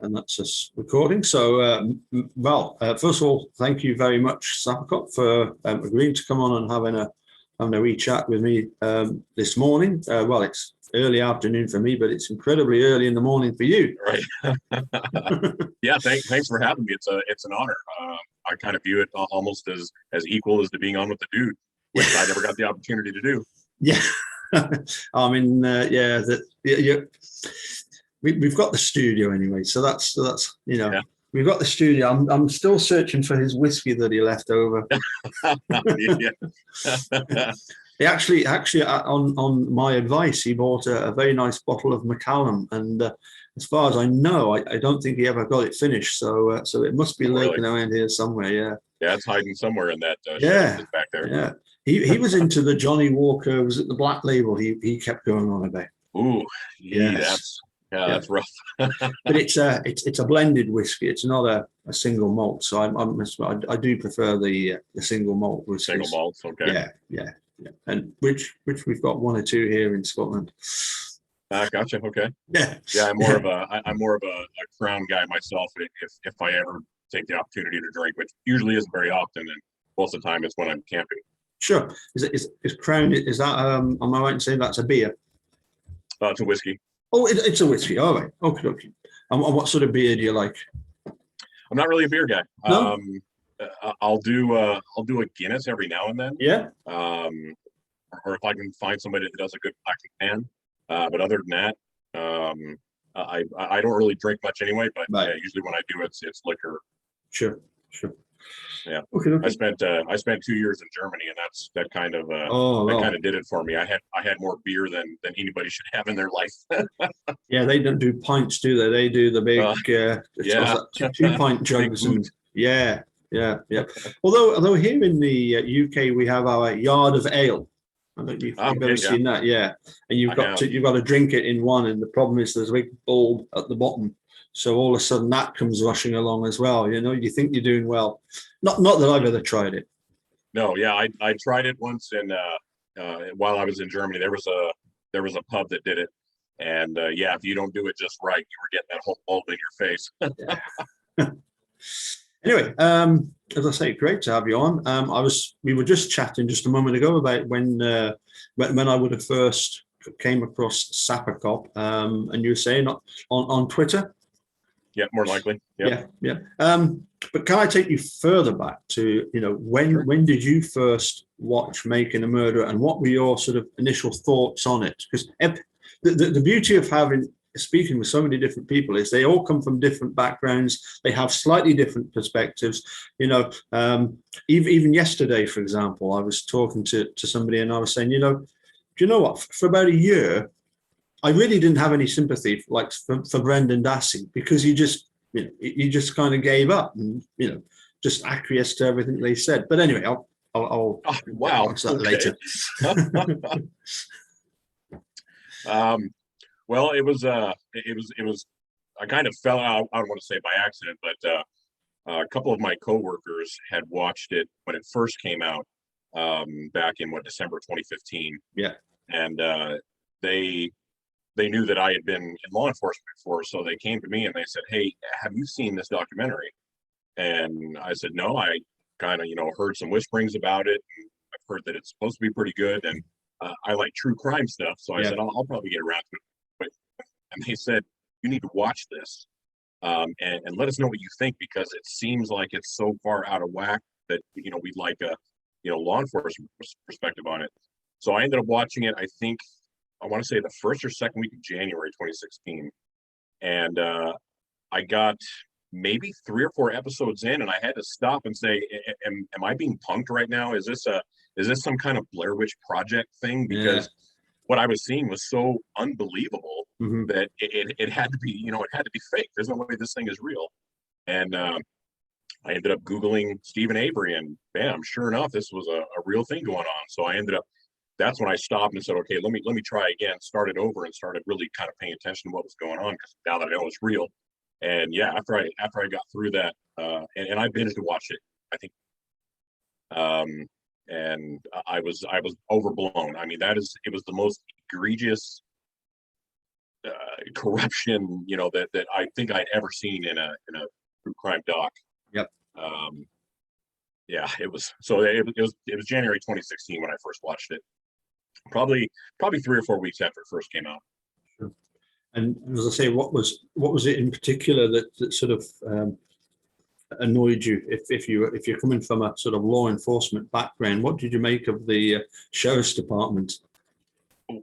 and that's us recording. So, first of all, thank you very much, Sappercop, for agreeing to come on and having a wee chat with me this morning. It's early afternoon for me, but it's incredibly early in the morning for you. Right. Yeah. Thanks for having me. It's an honor. I kind of view it almost as equal as to being on with the dude, which I never got the opportunity to do. Yeah. I mean, we've got the studio anyway, so that's Yeah. we've got the studio. I'm still searching for his whiskey that he left over. He actually on my advice, he bought a very nice bottle of Macallan, and as far as I know, I don't think he ever got it finished. So it must be lurking around here somewhere. Yeah. Yeah, it's hiding somewhere in that shed back there. Yeah. He was into the Johnny Walker. Was it the Black Label? He kept going on about. Ooh, yes. That's rough. But it's a blended whiskey. It's not a single malt. So I do prefer the single malt whiskey. Single malts, okay. Yeah. And which we've got one or two here in Scotland. Gotcha. Okay. Yeah. I'm more of a Crown guy myself. If I ever take the opportunity to drink, which usually isn't very often, and most of the time it's when I'm camping. Sure. Is Crown? Is that am I right in saying that's a beer? It's a whiskey. Oh, it's a whiskey. All right. Okay. And what sort of beer do you like? I'm not really a beer guy. No? I'll do a Guinness every now and then. Yeah. Or if I can find somebody that does a good black can. But other than that, I don't really drink much anyway. But usually when I do, it's liquor. Sure. Yeah. Okay. I spent 2 years in Germany, and that kind of did it for me. I had more beer than anybody should have in their life. Yeah, they don't do pints, do they? They do the big 2-pint jugs, and yeah. Although here in the UK we have our yard of ale. I don't know if you've ever seen that, yeah. And you've got to drink it in one, and the problem is there's a big bulb at the bottom. So all of a sudden that comes rushing along as well. You think you're doing well. Not that I've ever tried it. No, yeah, I tried it once, and while I was in Germany, there was a pub that did it, and if you don't do it just right, you were getting that whole bulb in your face. Anyway, as I say, great to have you on. We were just chatting just a moment ago about when I would have first came across Sappercop, and you were saying on Twitter. Yeah, more likely. Yep. Yeah. But can I take you further back to when did you first watch Making a Murderer, and what were your sort of initial thoughts on it? Because the beauty of speaking with so many different people is they all come from different backgrounds. They have slightly different perspectives. Even yesterday, for example, I was talking to somebody and I was saying, do you know what? For about a year, I really didn't have any sympathy for Brendan Dassey, because he just kind of gave up and just acquiesced to everything they said. But anyway, I'll answer that later. Well, it was I kind of fell out. I don't want to say by accident, but a couple of my coworkers had watched it when it first came out back in December 2015. Yeah, and they knew that I had been in law enforcement before, so they came to me and they said, "Hey, have you seen this documentary?" And I said, "No, I kind of heard some whisperings about it. I've heard that it's supposed to be pretty good, and I like true crime stuff." So I said, I'll probably get around to it. And they said, "You need to watch this and let us know what you think, because it seems like it's so far out of whack that we'd like a law enforcement perspective on it." So I ended up watching it. I think I want to say the first or second week of January 2016, and I got maybe 3 or 4 episodes in, and I had to stop and say, "Am I being punked right now? Is this some kind of Blair Witch Project thing?" Because what I was seeing was so unbelievable that it had to be it had to be fake. There's no way this thing is real. And I ended up Googling Stephen Avery, and bam, sure enough, this was a real thing going on. So that's when I stopped and said, "Okay, let me try again." Started over and started really kind of paying attention to what was going on, because now that I know it's real. And after I got through that, and I binged to watch it, I think, and I was overblown. I mean, it was the most egregious corruption, that I think I'd ever seen in a true crime doc. Yep. Yeah, it was January 2016 when I first watched it. Probably 3 or 4 weeks after it first came out. Sure. And as I say, what was it in particular that sort of annoyed you? If you're coming from a sort of law enforcement background, what did you make of the sheriff's department?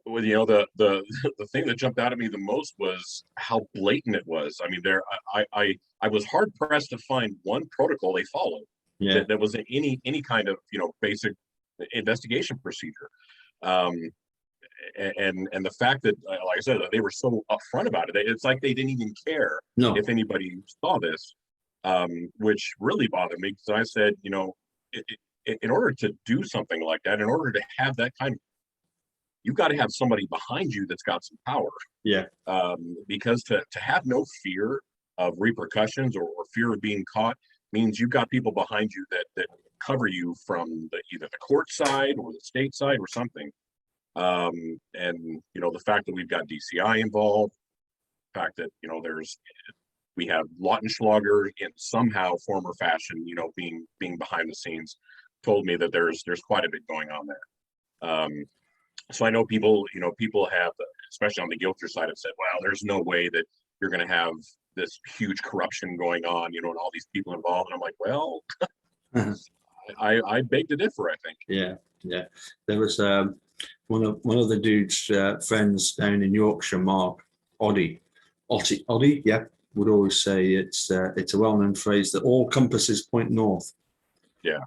Well, the thing that jumped out at me the most was how blatant it was. I mean, I was hard pressed to find one protocol they followed that was any kind of basic investigation procedure. And the fact that, like I said, they were so upfront about it, it's like they didn't even care if anybody saw this, which really bothered me, because I said, in order to do something like that, in order to have that kind of, you've got to have somebody behind you that's got some power. Yeah. Because to have no fear of repercussions or fear of being caught means you've got people behind you that cover you from either the court side or the state side or something. And the fact that we've got DCI involved, the fact that we have Lautenschlager in somehow form or fashion, being behind the scenes, told me that there's quite a bit going on there. So I know people have, especially on the Gilcher side, have said, "Well, there's no way that you're going to have this huge corruption going on, and all these people involved." And I'm like, well, I beg to differ, I think. Yeah. There was one of the dude's friends down in Yorkshire, Mark Oddie, would always say it's a well-known phrase that all compasses point north. Yeah.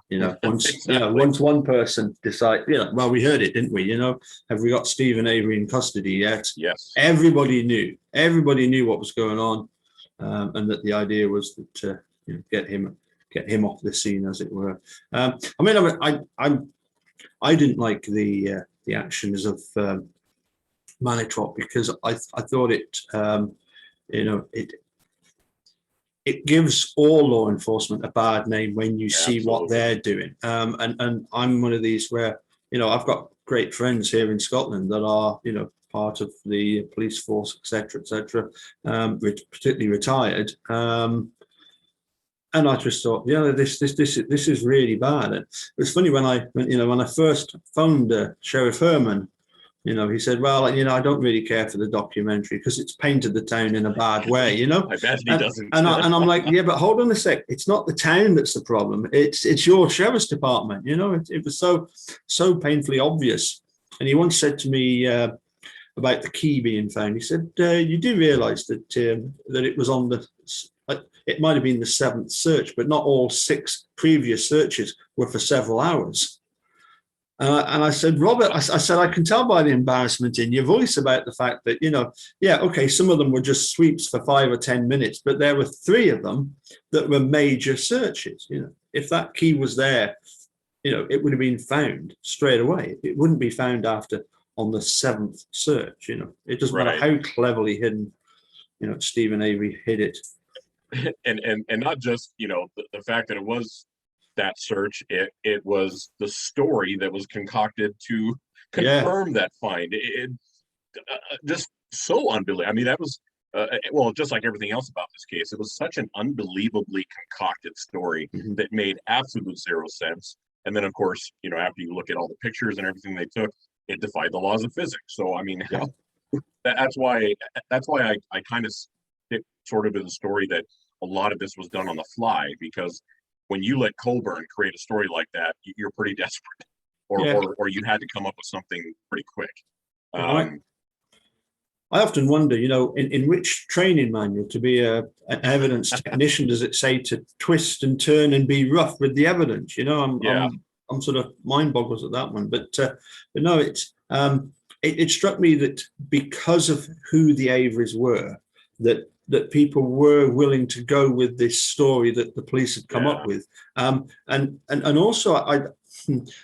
Once exactly. Once one person decide, well, we heard it, didn't we? Have we got Stephen Avery in custody yet? Yes. Everybody knew what was going on, and that the idea was that get him off the scene, as it were. I didn't like the actions of Manitrop, because I thought it gives all law enforcement a bad name when you see what they're doing. And I'm one of these where, I've got great friends here in Scotland that are, part of the police force, et cetera, particularly retired. And I just thought, this is really bad. And it was funny when I first phoned Sheriff Herman. He said, well, I don't really care for the documentary because it's painted the town in a bad way, I imagine he doesn't. And I'm like, yeah, but hold on a sec. It's not the town that's the problem. It's your sheriff's department. It was so painfully obvious. And he once said to me about the key being found. He said, you do realise that it was on it might have been the 7th search, but not all 6 previous searches were for several hours. And I said, Robert, I said, I can tell by the embarrassment in your voice about the fact that, some of them were just sweeps for 5 or 10 minutes, but there were 3 of them that were major searches. If that key was there, it would have been found straight away. It wouldn't be found on the 7th search. It doesn't matter how cleverly hidden, Stephen Avery hid it. And not just, the fact that it was that search, it was the story that was concocted to confirm that find. It just so unbelievable. I mean, that was just like everything else about this case, it was such an unbelievably concocted story that made absolute zero sense. And then, of course, after you look at all the pictures and everything they took, it defied the laws of physics. So I mean, that's why I kind of stick sort of to the story that a lot of this was done on the fly, because when you let Colburn create a story like that, you're pretty desperate, or you had to come up with something pretty quick. I often wonder, in which training manual to be an evidence technician does it say to twist and turn and be rough with the evidence? I'm sort of mind boggles at that one, but no, it struck me that because of who the Averys were, that people were willing to go with this story that the police had come up with, and also I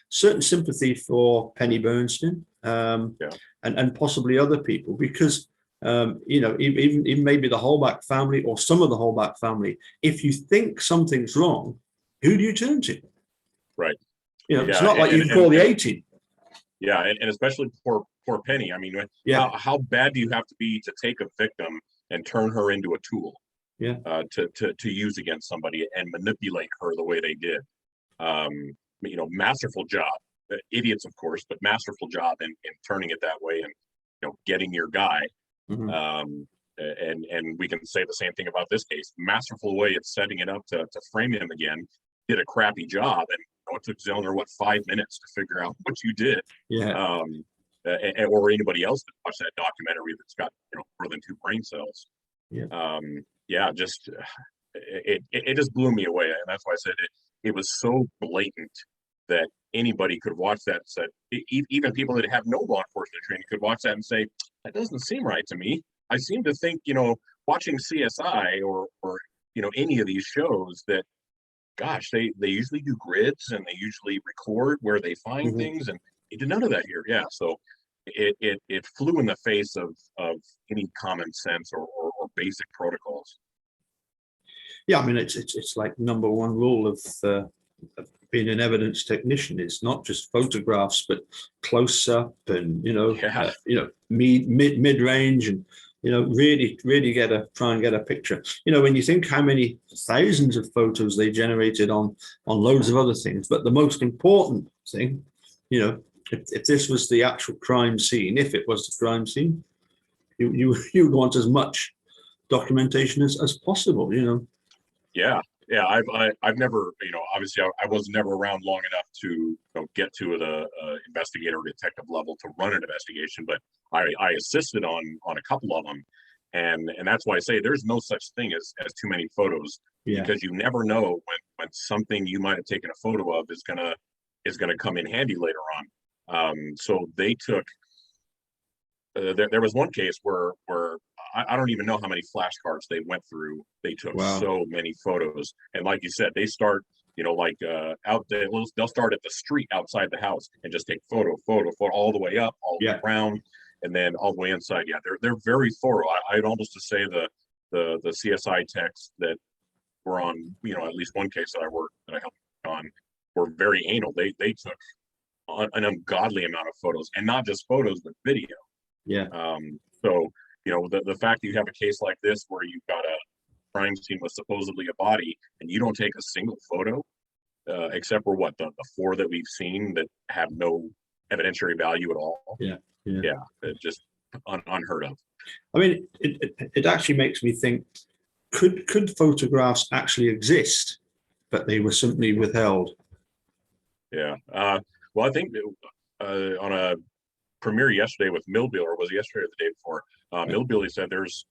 certain sympathy for Penny Bernstein, and possibly other people, because even maybe the Holbach family or some of the Holbach family, if you think something's wrong, who do you turn to? Right. It's not like you can call the A-team. Yeah, and especially poor Penny. I mean, how bad do you have to be to take a victim and turn her into a tool? Yeah. To use against somebody and manipulate her the way they did. Masterful job. Idiots, of course, but masterful job in turning it that way and getting your guy. Mm-hmm. And we can say the same thing about this case. Masterful way of setting it up to frame him again. Did a crappy job, and it took Zellner 5 minutes to figure out what you did. Yeah. Or anybody else that watched that documentary that's got more than 2 brain cells. Yeah. Just it just blew me away, and that's why I said it was so blatant that anybody could watch that and said, even people that have no law enforcement training could watch that and say, that doesn't seem right to me. I seem to think, watching CSI or any of these shows that, gosh, they usually do grids and they usually record where they find things, and he did none of that here. Yeah, so it flew in the face of any common sense or basic protocols. Yeah, I mean, it's like number one rule of being an evidence technician is not just photographs, but close up and mid range, and really try and get a picture. When you think how many thousands of photos they generated on loads of other things, but the most important thing, if this was the actual crime scene, if it was the crime scene, you would want as much documentation as possible. Yeah, I've never, obviously I was never around long enough to get to the investigator or detective level to run an investigation, but I assisted on a couple of them, and that's why I say there's no such thing as too many photos, because you never know when something you might have taken a photo of is gonna come in handy later on. So they took. There was one case where I don't even know how many flashcards they went through. They took so many photos, and like you said, they start out there. They'll start at the street outside the house and just take photo all the way up, all the way around, and then all the way inside. Yeah, they're very thorough. I'd almost to say the CSI techs that were on at least one case that I helped on were very anal. They took an ungodly amount of photos, and not just photos but video. Yeah. So the fact that you have a case like this where you've got a crime scene with supposedly a body and you don't take a single photo, except for the 4 that we've seen that have no evidentiary value at all. Yeah. It's just unheard of. I mean, it actually makes me think: could photographs actually exist, but they were simply withheld? Yeah. Well, I think on a premiere yesterday with Millbill, or was it yesterday or the day before? Millbill said there's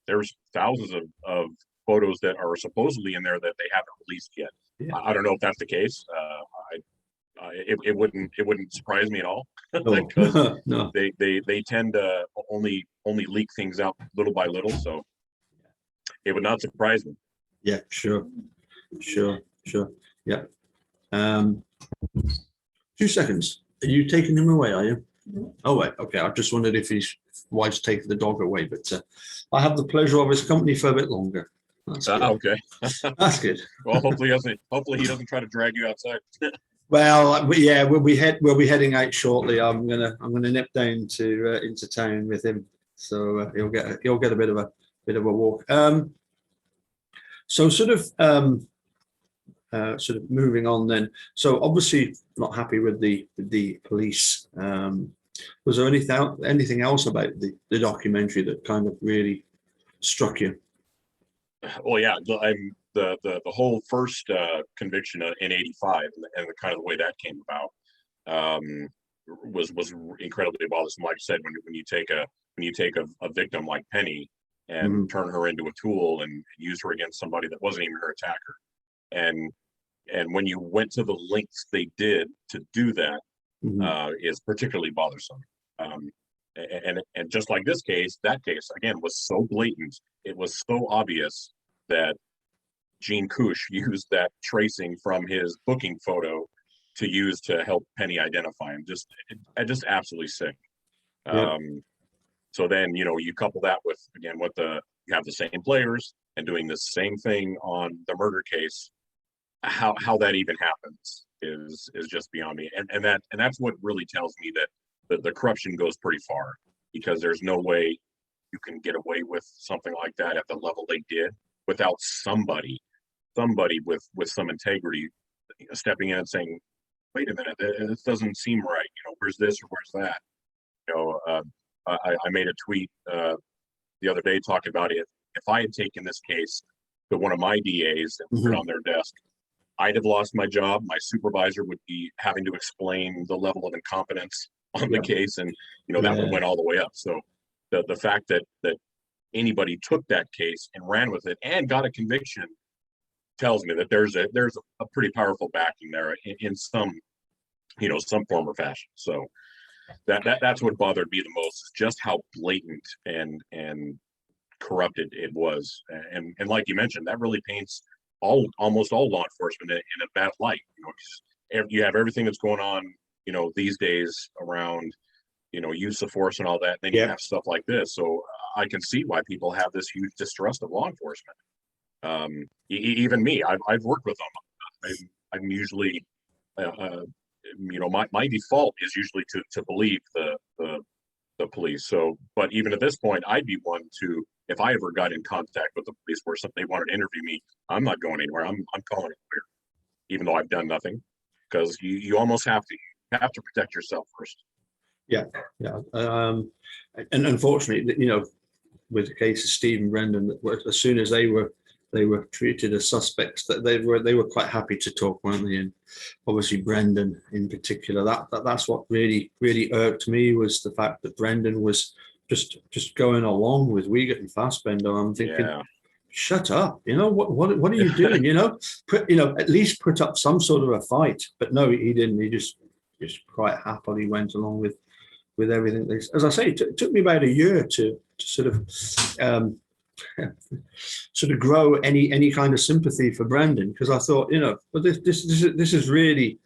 thousands of photos that are supposedly in there that they haven't released yet. Yeah. I don't know if that's the case. It wouldn't surprise me at all, because No. they tend to only leak things out little by little. So it would not surprise me. Yeah, sure. Yeah. 2 seconds. Are you taking him away? Are you? Oh, wait. Okay. I just wondered if his wife's taking the dog away, but I have the pleasure of his company for a bit longer. That's good. Okay. That's good. Well, hopefully he doesn't try to drag you outside. Well, yeah, we'll be heading out shortly. I'm gonna nip down to into town with him, so he'll get a bit of a walk. So sort of moving on then. So obviously not happy with the police. Was there anything else about the documentary that kind of really struck you? Well, yeah, the whole first conviction in '85 and the kind of the way that came about was incredibly bothersome. Like I said, when you take a victim like Penny and turn her into a tool and use her against somebody that wasn't even her attacker, and when you went to the lengths they did to do that, is particularly bothersome. And just like this case, that case again was so blatant. It was so obvious that Gene Kush used that tracing from his booking photo to use to help Penny identify him. Just absolutely sick. Yeah. So then you couple that with again you have the same players and doing the same thing on the murder case. How that even happens is just beyond me. And that's what really tells me that the corruption goes pretty far, because there's no way you can get away with something like that at the level they did without somebody with some integrity stepping in and saying, wait a minute, this doesn't seem right. Where's this or where's that? I made a tweet the other day talking about it. If I had taken this case to one of my DAs and put it on their desk, I'd have lost my job. My supervisor would be having to explain the level of incompetence on the case, and that would went all the way up. So the fact that anybody took that case and ran with it and got a conviction tells me that there's a pretty powerful backing there in some some form or fashion. So that's what bothered me the most, is just how blatant and corrupted it was. And like you mentioned, that really paints almost all law enforcement in a bad light. You have everything that's going on these days around use of force and all that, and then you have stuff like this. So I can see why people have this huge distrust of law enforcement. Even me, I've worked with them. I'm usually my default is usually to believe the police. So, but even at this point, I'd be one to, if I ever got in contact with the police where they wanted to interview me, I'm not going anywhere. I'm calling it clear, even though I've done nothing, because you almost have to protect yourself first. Yeah. And unfortunately, with the case of Steve and Brendan, as soon as they were treated as suspects, that they were quite happy to talk, weren't they? And obviously Brendan in particular, that's what really irked me, was the fact that Brendan was just going along with Wiegert and Fassbender. I'm thinking, shut up, what are you doing? At least put up some sort of a fight. But no, he didn't. He just quite happily went along with everything. As I say, it took me about a year to sort of grow any kind of sympathy for Brendan, because I thought, but this is really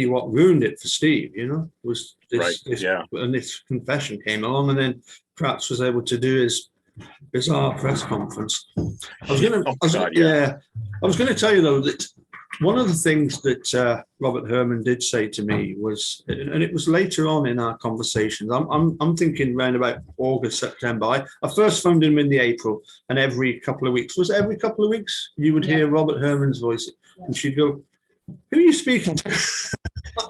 what ruined it for Steve. Was this, and this confession came along, and then Pratt was able to do his bizarre press conference. I was going to tell you though that one of the things that Robert Herman did say to me was, and it was later on in our conversations, I'm thinking around about August, September. I first phoned him in the April, and every couple of weeks, you would hear Robert Herman's voice, and she'd go, "Who are you speaking to?"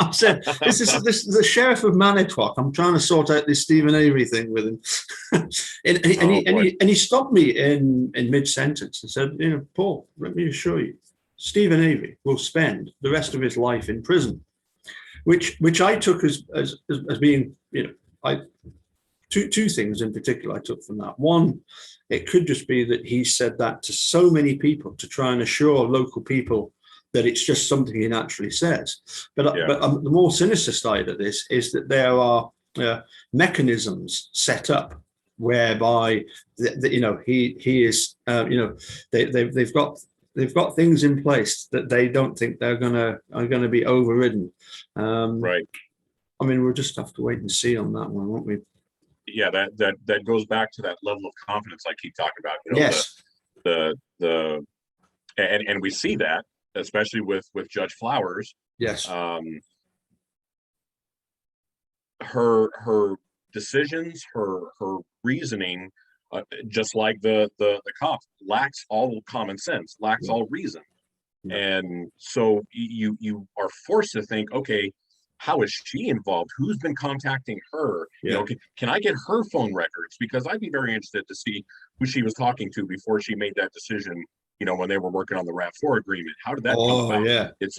I said, this is the sheriff of Manitowoc. I'm trying to sort out this Stephen Avery thing with him. and he stopped me in mid-sentence and said, "Paul, let me assure you, Stephen Avery will spend the rest of his life in prison," which I took as being, two things in particular I took from that. One, it could just be that he said that to so many people to try and assure local people that it's just something he naturally says. But the more sinister side of this is that there are mechanisms set up whereby he is they've got things in place that they don't think are gonna be overridden. Right. I mean, we'll just have to wait and see on that one, won't we? Yeah, that goes back to that level of confidence I keep talking about. Yes. And we see that, especially with Judge Flowers. Yes. Her decisions, her reasoning, just like the cop, lacks all common sense, lacks all reason. And so you are forced to think, okay, how is she involved? Who's been contacting her? Can I get her phone records? Because I'd be very interested to see who she was talking to before she made that decision, when they were working on the RAV4 agreement. How did that come about? Yeah. Did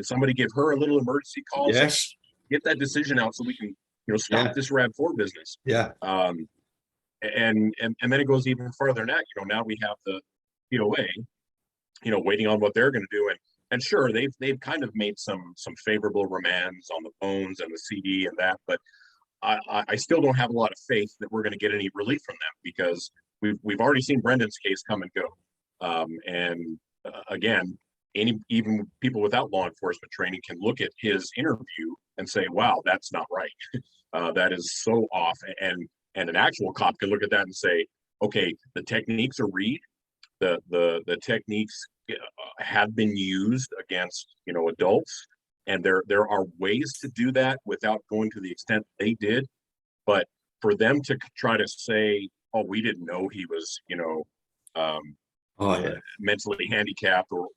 somebody give her a little emergency call? Yes. Get that decision out so we can, stop this RAV4 business. Yeah. And then it goes even further than that. Now we have the POA, waiting on what they're going to do. And sure, they've kind of made some favorable remands on the phones and the CD and that, but I still don't have a lot of faith that we're going to get any relief from them, because we've already seen Brendan's case come and go. Again, even people without law enforcement training can look at his interview and say, "Wow, that's not right. That is so off." And an actual cop can look at that and say, "Okay, the techniques are read. The techniques have been used against adults, And there are ways to do that without going to the extent they did. But for them to try to say, oh, we didn't know he was, mentally handicapped or,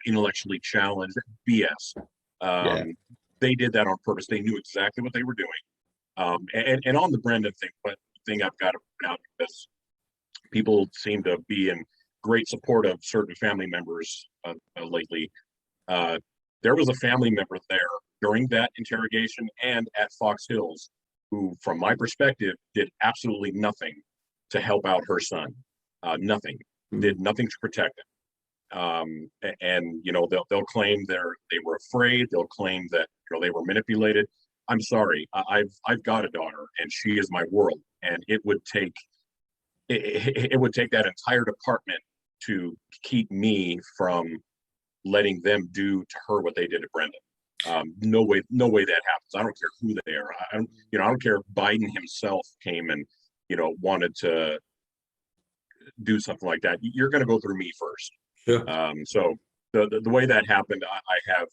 intellectually challenged, BS. They did that on purpose. They knew exactly what they were doing. And on the Brendan thing, but thing I've got to point out, because people seem to be in great support of certain family members lately. There was a family member there during that interrogation and at Fox Hills who, from my perspective, did absolutely nothing to help out her son. Nothing. Did nothing to protect him. And they'll claim they were afraid. They'll claim that they were manipulated. I'm sorry. I've got a daughter, and she is my world. And it would take that entire department to keep me from letting them do to her what they did to Brendan. No way that happens. I don't care who they are. I don't care if Biden himself came and wanted to do something like that. You're going to go through me first. Sure. So the way that happened, I have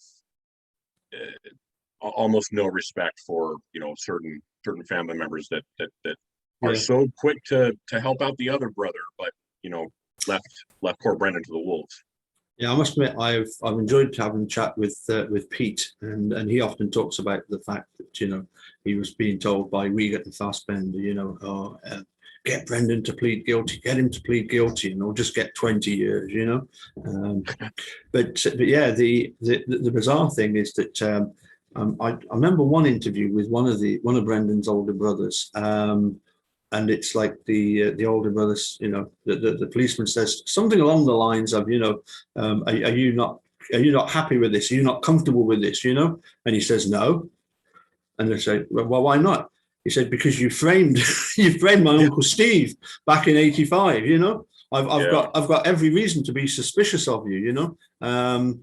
almost no respect for certain family members that are so quick to help out the other brother, but left poor Brendan to the wolves. Yeah, I must admit, I've enjoyed having a chat with Pete, and he often talks about the fact that he was being told by Wiegert and Fassbender, get Brendan to plead guilty, get him to plead guilty, and he'll just get 20 years, But yeah, the bizarre thing is that I remember one interview with one of Brendan's older brothers. And it's like the older brothers, the policeman says something along the lines of, are you not happy with this? Are you not comfortable with this? And he says no. And they say, well, why not? He said, because you framed my Uncle Steve back in '85. I've got every reason to be suspicious of you. And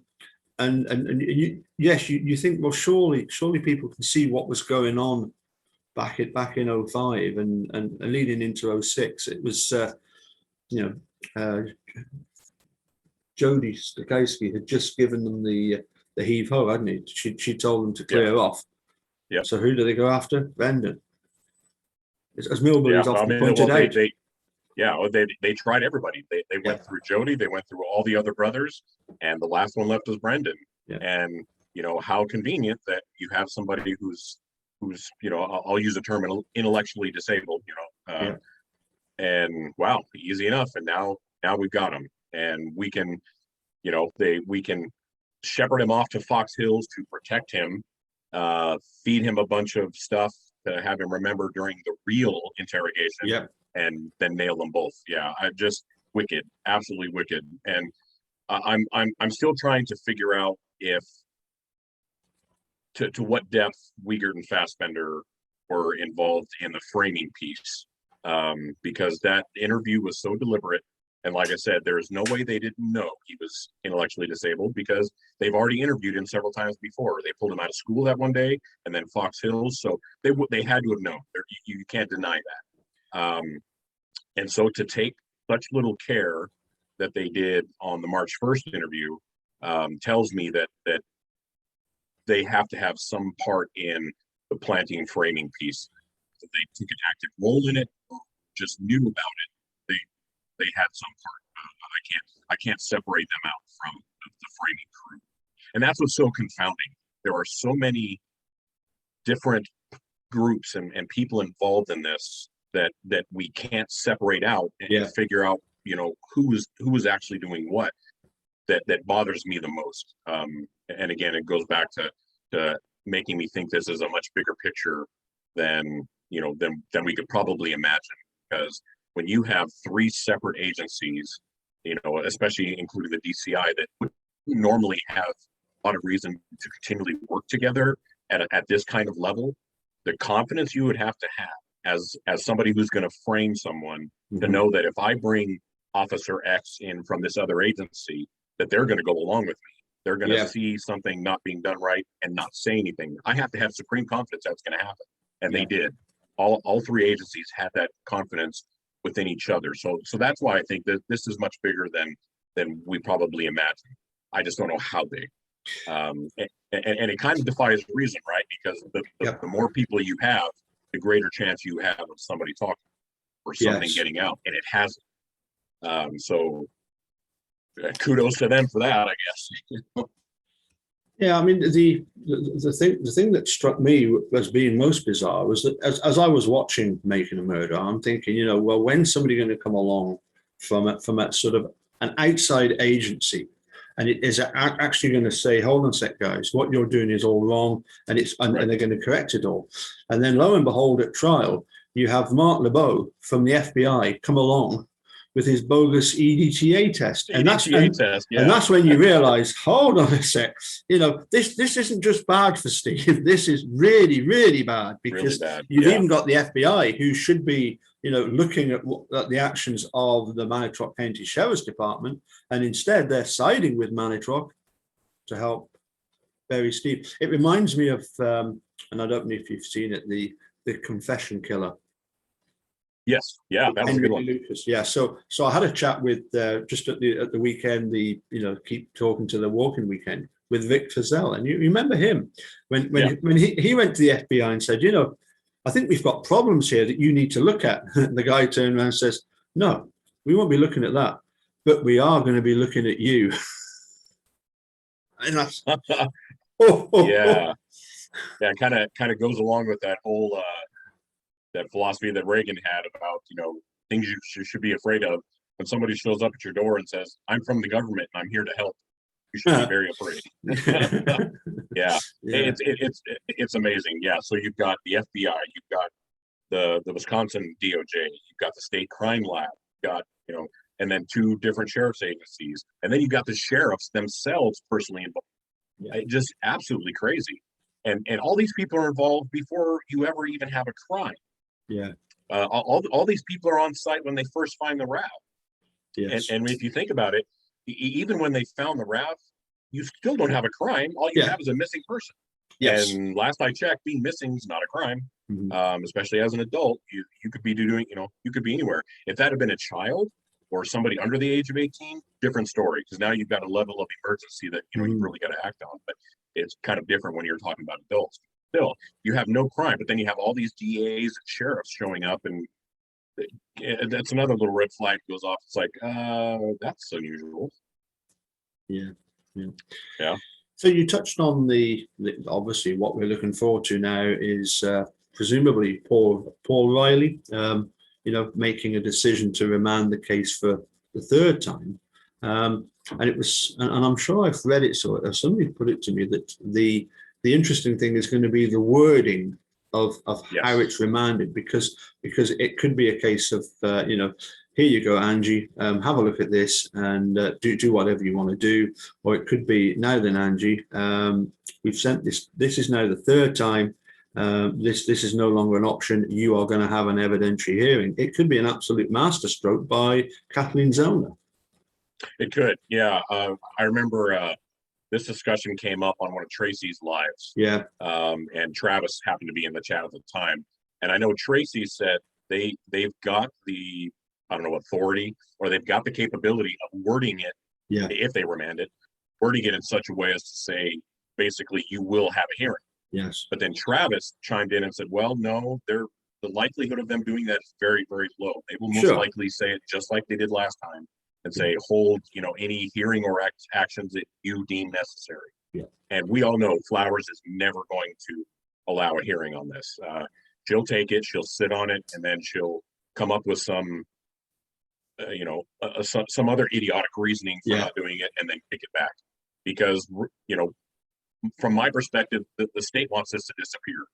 you think, well, surely people can see what was going on back in '05 and leading into '06. It was Jody Stokowski had just given them the heave ho, hadn't he? She told them to clear off. Yeah. So who do they go after? Brendan. As Millbilly's often pointed out. They tried everybody. They went through Jody, they went through all the other brothers, and the last one left was Brendan. Yeah. And how convenient that you have somebody who's I'll use the term intellectually disabled, and wow, easy enough. And now we've got him, and we can shepherd him off to Fox Hills to protect him, feed him a bunch of stuff to have him remember during the real interrogation, and then nail them both. Yeah, I just wicked, absolutely wicked. And I'm still trying to figure out if to what depth Wiegert and Fassbender were involved in the framing piece, because that interview was so deliberate. And like I said, there is no way they didn't know he was intellectually disabled, because they've already interviewed him several times before. They pulled him out of school that one day, and then Fox Hills. So they had to have known. You can't deny that. And so to take such little care that they did on the March 1st interview tells me that they have to have some part in the planting and framing piece. If they took an active role in it, or just knew about it, they had some part. I can't separate them out from the framing crew. And that's what's so confounding. There are so many different groups and people involved in this that we can't separate out and figure out, who is actually doing what. That bothers me the most. And again, it goes back to making me think this is a much bigger picture than we could probably imagine. Because when you have three separate agencies, especially including the DCI, that would normally have a lot of reason to continually work together at this kind of level, the confidence you would have to have as somebody who's going to frame someone, to know that if I bring Officer X in from this other agency, that they're going to go along with me. They're going to see something not being done right and not say anything. I have to have supreme confidence that's going to happen. And they did. All three agencies had that confidence within each other. So that's why I think that this is much bigger than we probably imagine. I just don't know how big. And it kind of defies reason, right? Because the more people you have, the greater chance you have of somebody talking or something getting out, and it hasn't. So kudos to them for that, I guess. Yeah, I mean the thing that struck me as being most bizarre was that as I was watching Making a Murder, I'm thinking, well, when's somebody going to come along from a sort of an outside agency, and it is actually going to say, hold on a sec, guys, what you're doing is all wrong, and and they're going to correct it all. And then lo and behold, at trial, you have Mark LeBeau from the FBI come along with his bogus EDTA test. And that's when you realize, hold on a sec, this isn't just bad for Steve. This is really, really bad, because you've even got the FBI, who should be, looking at the actions of the Manitowoc County Sheriff's Department, and instead they're siding with Manitowoc to help bury Steve. It reminds me of, and I don't know if you've seen it, the Confession Killer. Yes, yeah, that was a good one. Lucas. Yeah, so I had a chat with just at the weekend, keep talking to the walking weekend with Vic Fazell, and you remember him when he went to the FBI and said, I think we've got problems here that you need to look at. The guy turned around and says, no, we won't be looking at that, but we are going to be looking at you. And that's yeah, kind of goes along with that whole. That philosophy that Reagan had about, things you should be afraid of. When somebody shows up at your door and says, I'm from the government and I'm here to help, you should be very afraid. Yeah. It's amazing. Yeah. So you've got the FBI, you've got the Wisconsin DOJ, you've got the state crime lab, you've got, and then 2 different sheriff's agencies. And then you've got the sheriffs themselves personally involved. Yeah. Just absolutely crazy. And all these people are involved before you ever even have a crime. Yeah. All these people are on site when they first find the RAV. Yes. And if you think about it, even when they found the RAV, you still don't have a crime. All you have is a missing person. Yes. And last I checked, being missing is not a crime. Mm-hmm. Especially as an adult, you could be doing, you could be anywhere. If that had been a child or somebody under the age of 18, different story, because now you've got a level of emergency that you really got to act on. But it's kind of different when you're talking about adults. Still, you have no crime, but then you have all these DAs and sheriffs showing up, and that's another little red flag goes off. It's like, that's unusual. Yeah. So you touched on the obviously what we're looking forward to now is presumably Paul Riley, making a decision to remand the case for the 3rd time. And it was, and I'm sure I've read it, so somebody put it to me that the interesting thing is going to be the wording of how it's remanded, because it could be a case of here you go, Angie, have a look at this and do whatever you want to do, or it could be, now then, Angie, we've sent this is now the 3rd time, this is no longer an option, you are going to have an evidentiary hearing. It could be an absolute masterstroke by Kathleen Zellner. It could, yeah. I remember this discussion came up on one of Tracy's lives. Yeah. And Travis happened to be in the chat at the time. And I know Tracy said they've got the, authority, or they've got the capability of wording it, if they remand it, wording it in such a way as to say, basically, you will have a hearing. Yes. But then Travis chimed in and said, well, no, the likelihood of them doing that is very, very low. They will most likely say it just like they did last time, and say, hold, any hearing or actions that you deem necessary. Yeah. And we all know Flowers is never going to allow a hearing on this. She'll take it, she'll sit on it, and then she'll come up with some, some other idiotic reasoning for not doing it, and then kick it back. Because, from my perspective, the state wants this to disappear.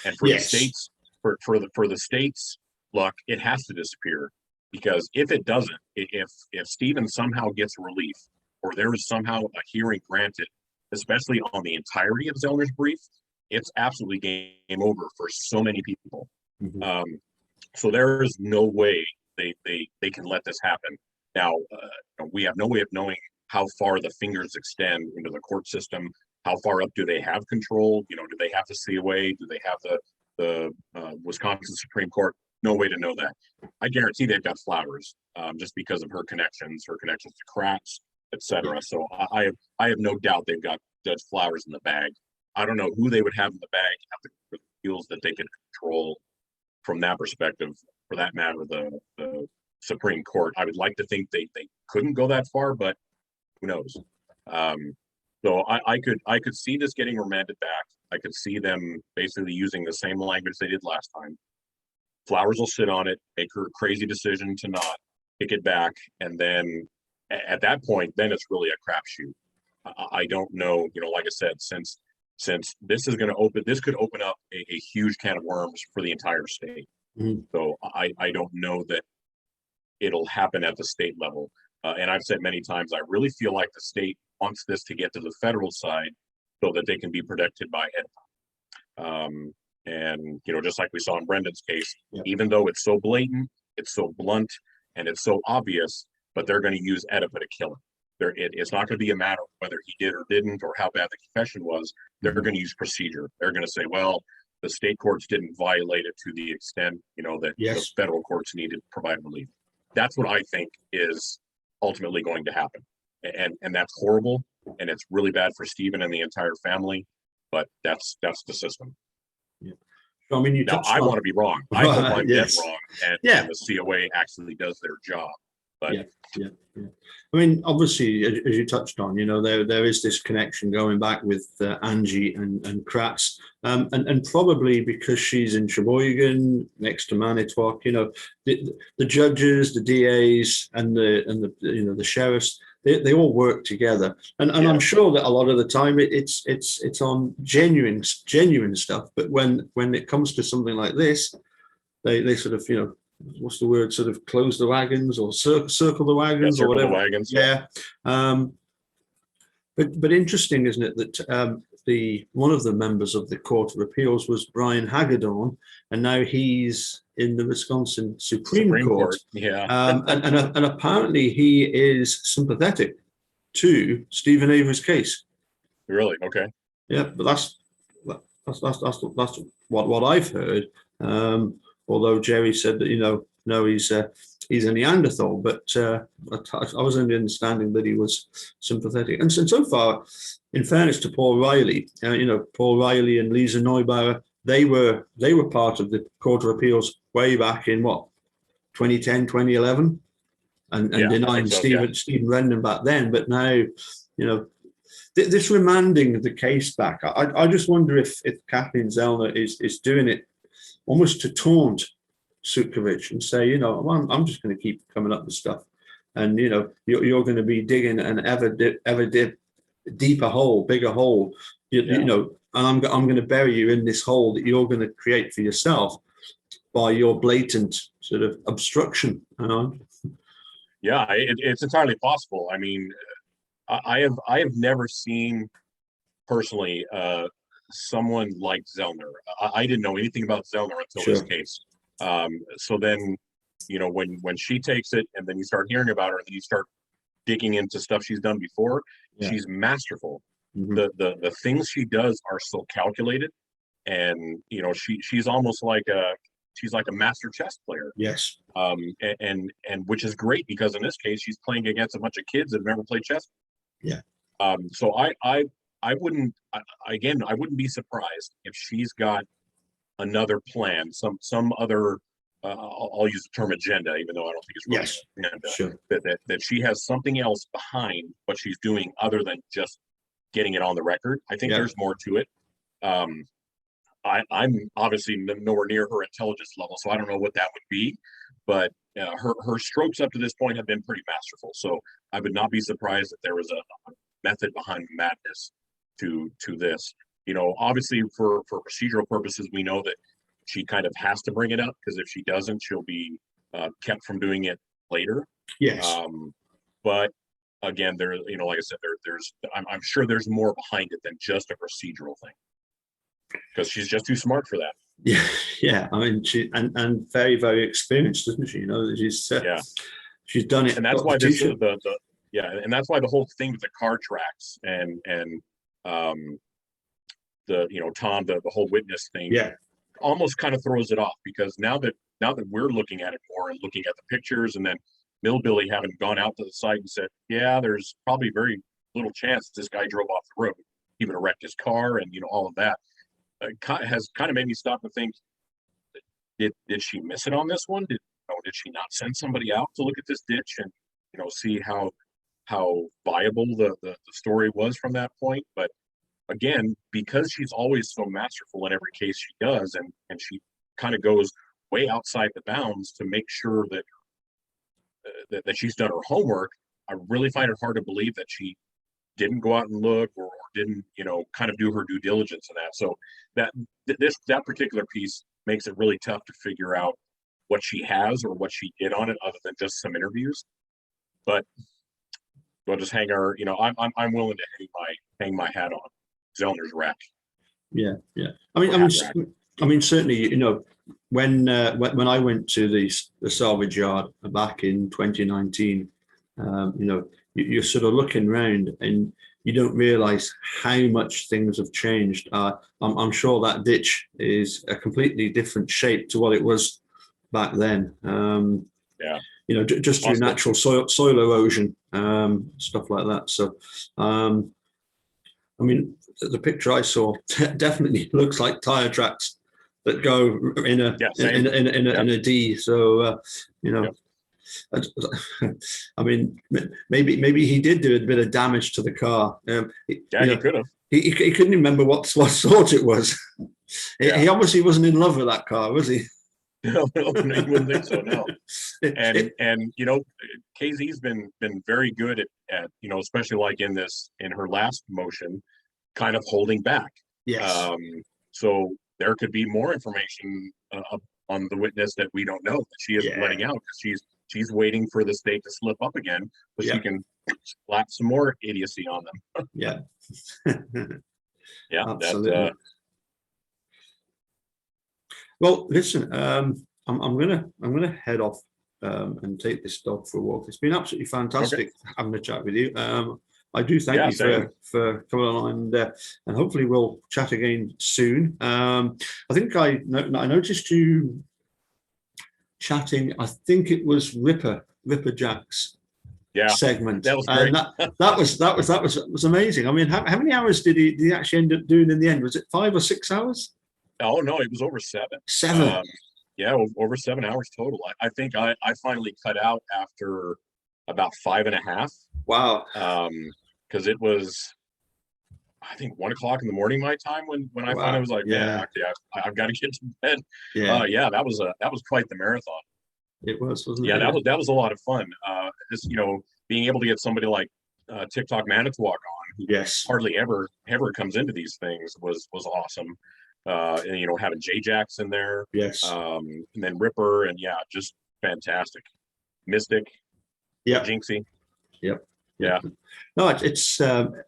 And for the states, for the states, look, it has to disappear. Because if it doesn't, if Stephen somehow gets relief, or there is somehow a hearing granted, especially on the entirety of Zellner's brief, it's absolutely game over for so many people. Mm-hmm. So there is no way they can let this happen. Now, we have no way of knowing how far the fingers extend into the court system. How far up do they have control? Do they have the COA? Do they have the Wisconsin Supreme Court? No way to know that. I guarantee they've got Flowers, just because of her connections to Kratz, etc. So I have no doubt they've got Judge Flowers in the bag. I don't know who they would have in the bag at the appeals that they could control from that perspective. For that matter, the Supreme Court. I would like to think they couldn't go that far, but who knows? So I could see this getting remanded back. I could see them basically using the same language they did last time. Flowers will sit on it, make her crazy decision to not kick it back, and then at that point, then it's really a crapshoot. I don't know, like I said, since this is going to this could open up a huge can of worms for the entire state. Mm-hmm. So I don't know that it'll happen at the state level. And I've said many times, I really feel like the state wants this to get to the federal side so that they can be protected by HEDPA. And, just like we saw in Brendan's case, even though it's so blatant, it's so blunt, and it's so obvious, but they're going to use HEDPA to kill him. It's not going to be a matter of whether he did or didn't or how bad the confession was. They're going to use procedure. They're going to say, well, the state courts didn't violate it to the extent, that the federal courts needed to provide relief. That's what I think is ultimately going to happen. And that's horrible. And it's really bad for Stephen and the entire family. But that's the system. Yeah. So, I mean, I want to be wrong. I hope I'm dead wrong. And the COA actually does their job. But yeah. I mean, obviously, as you touched on, there is this connection going back with Angie and Kratz, and probably because she's in Sheboygan next to Manitowoc, the judges, the DAs, and the sheriffs, they all work together, and I'm sure that a lot of the time it's on genuine stuff, but when it comes to something like this, they sort of what's the word? Sort of close the wagons or circle the wagons or whatever. The wagons, But interesting, isn't it, that one of the members of the Court of Appeals was Brian Hagedorn, and now he's in the Wisconsin Supreme Court. And apparently he is sympathetic to Stephen Avery's case. Really? Okay. Yeah, but that's what I've heard. Although Jerry said that no, he's a Neanderthal, but I was under the understanding that he was sympathetic. And so far, in fairness to Paul Riley, Paul Riley and Lisa Neubauer, they were part of the Court of Appeals way back in 2010, 2011, and denying Stephen Rendon back then. But now, this remanding the case back, I just wonder if Kathleen Zellner is doing it almost to taunt Sukovich and say, I'm just going to keep coming up with stuff, and you're going to be digging an ever deeper hole, bigger hole, and I'm going to bury you in this hole that you're going to create for yourself by your blatant sort of obstruction. Yeah, it's entirely possible. I mean, I have never seen personally someone like Zellner. I didn't know anything about Zellner until this case. So then, when she takes it and then you start hearing about her and then you start digging into stuff she's done before, she's masterful. Mm-hmm. The things she does are so calculated, and she's almost like a master chess player. Yes. And which is great because in this case she's playing against a bunch of kids that have never played chess. Yeah. So I wouldn't be surprised if she's got another plan, some other I'll use the term agenda, even though I don't think it's really an agenda. Sure. That she has something else behind what she's doing other than just getting it on the record. I think there's more to it. I'm obviously nowhere near her intelligence level, so I don't know what that would be, but her strokes up to this point have been pretty masterful. So I would not be surprised if there was a method behind madness to this. Obviously for procedural purposes, we know that she kind of has to bring it up because if she doesn't, she'll be kept from doing it later. Yes. But again, there, like I said, I'm sure there's more behind it than just a procedural thing, because she's just too smart for that. Yeah. I mean, she and very, very experienced, isn't she? She's done it, and that's why this is and that's why the whole thing with the car tracks and Tom, the whole witness thing, almost kind of throws it off, because now that we're looking at it more and looking at the pictures, and then Millbilly having gone out to the site and said, yeah, there's probably very little chance this guy drove off the road. He would have wrecked his car and, all of that. Has kind of made me stop and think, did she miss it on this one? Did she not send somebody out to look at this ditch and, see how viable the story was from that point? But again, because she's always so masterful in every case she does, and she kind of goes way outside the bounds to make sure that that she's done her homework, I really find it hard to believe that she didn't go out and look or didn't, kind of do her due diligence in that. So that particular piece makes it really tough to figure out what she has or what she did on it, other than just some interviews. But we'll just hang our, I'm willing to hang my hat on Zellner's rack. Yeah. I mean, certainly, when I went to the salvage yard back in 2019, you're sort of looking around and you don't realize how much things have changed. I'm sure that ditch is a completely different shape to what it was back then. Just through natural soil erosion, stuff like that. So, I mean, the picture I saw definitely looks like tire tracks that go in a D. So, I mean, maybe he did do a bit of damage to the car. He could have. He couldn't remember what sort it was. He obviously wasn't in love with that car, was he? No, you wouldn't think so. No. And KZ's been very good at especially like in her last motion, kind of holding back. Yes. So there could be more information on the witness that we don't know that she isn't letting out, because she's waiting for the state to slip up again so she can slap some more idiocy on them. Yeah. Yeah, absolutely. Well, listen, I'm gonna head off and take this dog for a walk. It's been absolutely fantastic having a chat with you. I do thank you for coming on, and hopefully we'll chat again soon. I think I noticed you chatting. I think it was Ripper Jack's segment. That was great. And that was amazing. I mean, how many hours did he actually end up doing in the end? Was it 5 or 6 hours? Oh no, it was over 7. 7. Over 7 hours total. I think I finally cut out after about 5.5. Wow. Because it was, I think, 1 o'clock in the morning my time when I finally was like, I've got to get to bed. That was quite the marathon. It was, wasn't it? Yeah, that was a lot of fun. Just being able to get somebody like TikTok Manitowoc on, who hardly ever comes into these things, was awesome. And having J-Jax in there, and then Ripper, and just fantastic. Mystic, Jinxie, yeah. No, it's an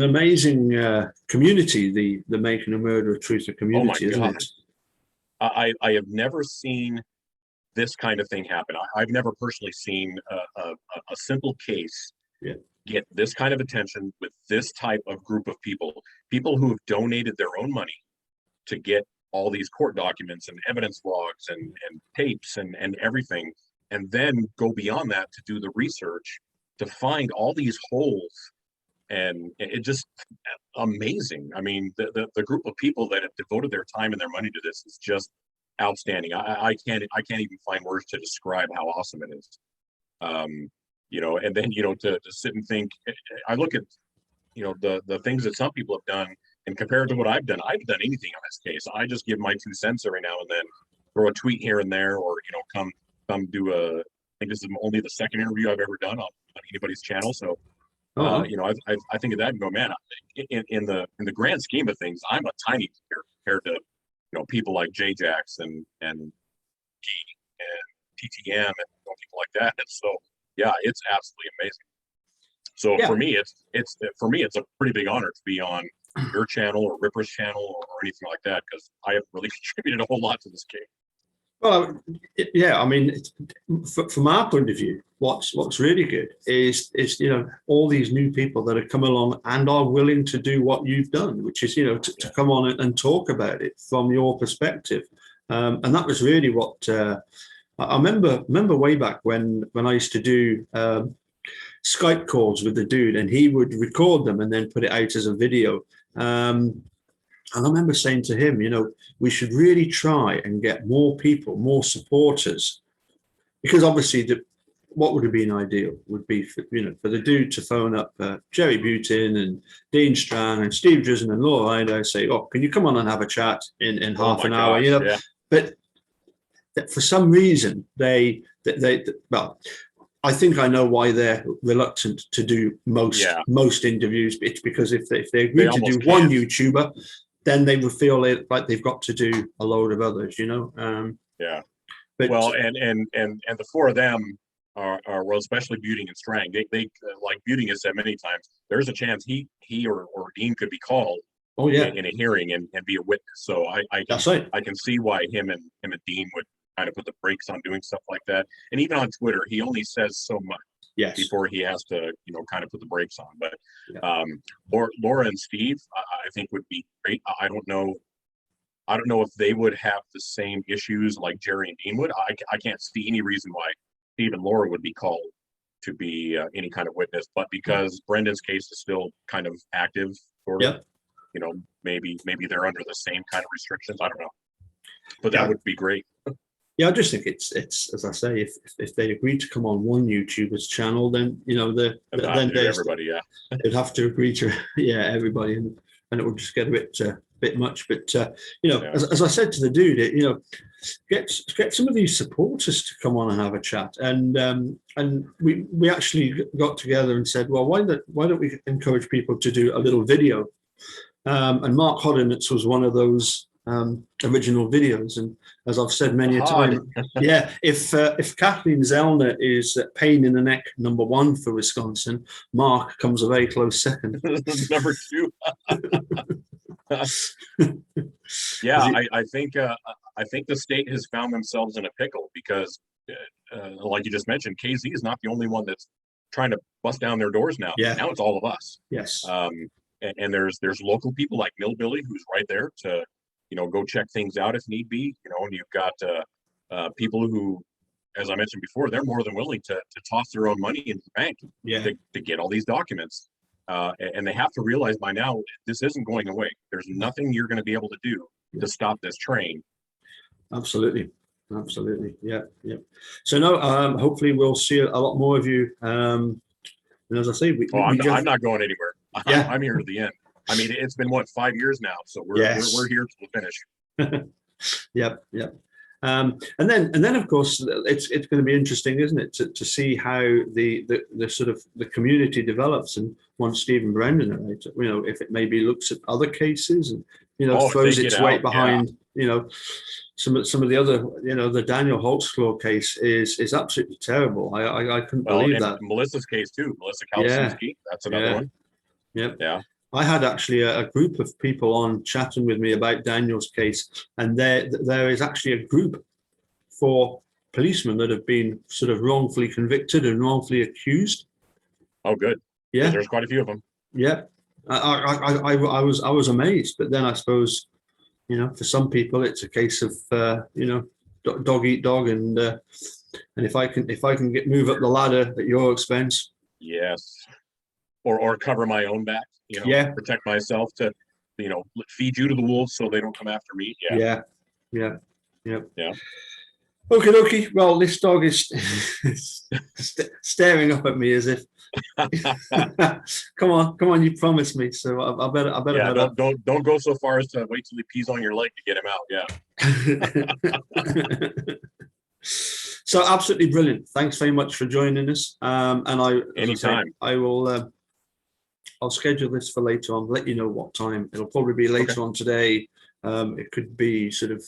amazing community, the Making a Murderer Truther community, isn't it? I have never seen this kind of thing happen. I've never personally seen a simple case get this kind of attention with this type of group of people who have donated their own money to get all these court documents and evidence logs and tapes and everything, and then go beyond that to do the research to find all these holes. And it just amazing. I mean, the group of people that have devoted their time and their money to this is just outstanding. I can't even find words to describe how awesome it is. And then to sit and think, I look at the things that some people have done, and compared to what I've done anything on this case. I just give my 2 cents every now and then, throw a tweet here and there, or come do I think this is only the second interview I've ever done on anybody's channel. So I think of that and go, man, in the grand scheme of things, I'm a tiny compared to people like J-Jax and G and TTM and people like that. And so it's absolutely amazing. So for me, it's a pretty big honor to be on your channel or Ripper's channel or anything like that, because I have really contributed a whole lot to this case. Well, I mean, from our point of view, what's really good is all these new people that have come along and are willing to do what you've done, which is to come on and talk about it from your perspective, and that was really what I remember way back when I used to do Skype calls with the dude, and he would record them and then put it out as a video. And I remember saying to him, we should really try and get more people, more supporters, because obviously what would have been ideal would be for the dude to phone up Jerry Butin and Dean Strang and Steve Drizzen and Laura Ido, say, "Oh, can you come on and have a chat in half an hour?" Yeah. But for some reason they well, I think I know why they're reluctant to do most interviews. It's because if they agree to do one YouTuber, then they would feel like they've got to do a load of others, Yeah. But, well, and the four of them are well, especially Buting and Strang. They like Buting has said many times, there's a chance he or Dean could be called. Oh yeah. In a hearing and be a witness. So I can see why him and Dean would kind of put the brakes on doing stuff like that. And even on Twitter, he only says so much. Yes. Before he has to, kind of put the brakes on. But Laura and Steve, I think would be great. I don't know if they would have the same issues like Jerry and Dean would. I can't see any reason why Steve and Laura would be called to be any kind of witness. But because Brendan's case is still kind of active, sort of, maybe they're under the same kind of restrictions. I don't know. But that would be great. Yeah, I just think it's as I say, if they agree to come on one YouTuber's channel, then then everybody, they'd have to agree to everybody, and it would just get a bit much. But as I said to the dude, get some of these supporters to come on and have a chat, and we actually got together and said, well, why don't we encourage people to do a little video, and Mark Hodinitz was one of those original videos, and as I've said many a time, if Kathleen Zellner is pain in the neck #1 for Wisconsin, Mark comes a very close second. Number 2. I think the state has found themselves in a pickle because, like you just mentioned, KZ is not the only one that's trying to bust down their doors now. Yeah. Now it's all of us. Yes. And there's local people like Millbilly who's right there to go check things out if need be, and you've got people who, as I mentioned before, they're more than willing to toss their own money into the bank to get all these documents. And they have to realize by now, this isn't going away. There's nothing you're going to be able to do to stop this train. Absolutely. Yeah. So no, hopefully we'll see a lot more of you. And as I say, I'm not going anywhere. I'm here to the end. I mean, it's been 5 years now, so we're here to the finish. Yep. And then of course it's going to be interesting, isn't it, to see how the sort of the community develops, and once Steve and Brendan are out, if it maybe looks at other cases and throws its weight behind some of the other, the Daniel Holtzclaw case is absolutely terrible. I couldn't believe that. Melissa's case too, Melissa Kalsinski, that's another one. Yep. Yeah. I had actually a group of people on chatting with me about Daniel's case, and there is actually a group for policemen that have been sort of wrongfully convicted and wrongfully accused. Oh, good. Yeah, there's quite a few of them. Yeah, I was amazed, but then I suppose for some people it's a case of dog eat dog, and if I can move up the ladder at your expense, yes, or cover my own back. Protect myself to, feed you to the wolves so they don't come after me. Yeah. Okay. Well, this dog is staring up at me as if, come on, you promised me, so I better. Yeah, don't go so far as to wait till he pees on your leg to get him out. Yeah. So absolutely brilliant. Thanks very much for joining us. And anytime. I will. I'll schedule this for later on. Let you know what time. It'll probably be later on today. It could be sort of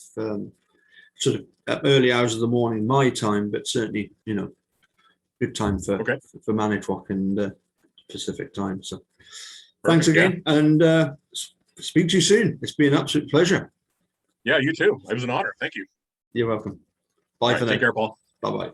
early hours of the morning, my time, but certainly good time for Manitowoc and Pacific time. So thanks again, and speak to you soon. It's been an absolute pleasure. Yeah, you too. It was an honor. Thank you. You're welcome. Bye for now. Take care, Paul. Bye-bye.